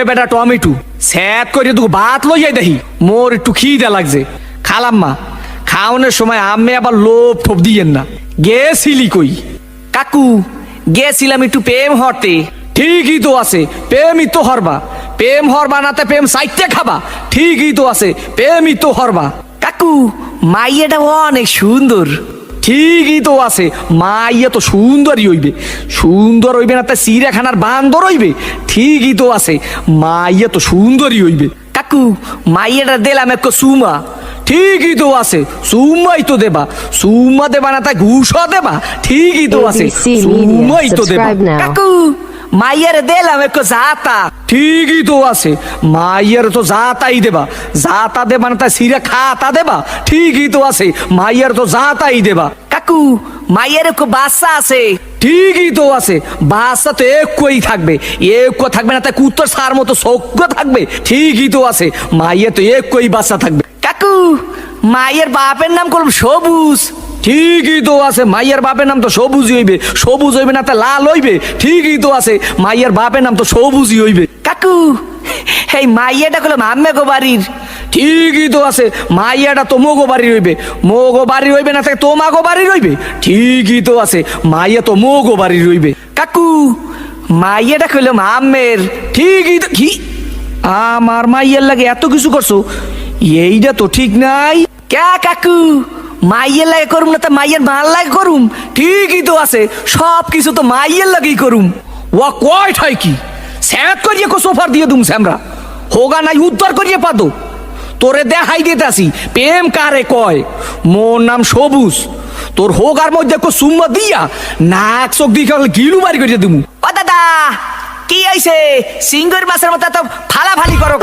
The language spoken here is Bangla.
বেটা টমেটো স্যাত করে তুই ভাত লইয়াই দেখি মোর একটু খিদে লাগছে খালাম্মা খাওয়ানোর সময় আমি আবার লোভ ঠোপ দিয়েন না গেছিলি কই কাকু গেছিলাম একটু প্রেম হরতে। ঠিকই তো আছে প্রেমই তো হরবা প্রেম হরবা নাতে প্রেম সাইটে খাবা ঠিকই তো আছে প্রেমই তো হরবা কাকু মাইয়াটা অনেক সুন্দর। ঠিকই তো আছে মাইয়া তো সুন্দরই হইবে সুন্দর হইবে না তা চিড়িয়াখানার বান্দর হইবে ঠিকই তো আছে মাইয়া তো সুন্দরই হইবে কাকু মাইয়াটা দিলাম এক সুমা। ঠিকই তো আছে সুমাই তো দেবা সুমা দেবা না তা ঘুষও দেবা ঠিকই তো আছে ABC Media, সুমাই তো দেবা subscribe now. কাকু মাইয়ারে দিলাম এক জাতা। ঠিকই তো আছে মাইয়ের তো জাতাই দেবা জাতা দেবা না তা সিরা খাতা দেবা ঠিকই তো আছে মাইয়ের তো জাতাই দেবা কাকু মাইয়ার এক বাচ্চা আছে। ঠিকই তো আছে বাচ্চা তো একই থাকবে একই থাকবে না তা কুত্তর সার মতো সজ্ঞ থাকবে ঠিকই তো আছে মাইয়ের তো একই বাচ্চা থাকবে কাকু মাইয়ের বাপের নাম করলাম সবুজ। ঠিকই তো আছে মাইয়ার বাপের নাম তো সবুজই হইবে সবুজ হইবে না তা লাল হইবে ঠিকই তো আছে মাইয়ার বাপের নাম তো সবুজই হইবে কাকু এই মাইয়াটা করলাম আম্মে গো বাড়ির। ঠিকই তো আছে মাইয়াটা তো মোগো বাড়ি হইবে মোগো বাড়ি হইবে না তাকে তোমাগো বাড়ি রইবে ঠিকই তো আছে মাইয়া তো মোগো বাড়ি রইবে কাকু মাইয়াটা করলাম আম্মের। ঠিকই তো কি আমার মাইয়ার লাগে এত কিছু করছো এইটা তো ঠিক নাই কে কাকু মাইয়ের লাগে করুম না তা মাইয়ের মাল লাগে করুম। ঠিকই তো আছে সব কিছু তো মাইয়ের লাগেই করুম ও কয় ঠাই কি স্যাত করিয়ে কো সোফার দিয়ে দুম স্যামরা হোগা নাই উদ্ধার করিয়ে পাদো তোরে দেখাই দিতেছি প্রেম কারে কয় মোর নাম সবুজ তোর হোগার মধ্যে কো সুম্মা দিয়া নাক চোখ দিয়ে গিলু বাড়ি করিয়ে দিমু ও দাদা কি হইছে সিঙ্গুর মাছের মতো এত ফালাফালি করো?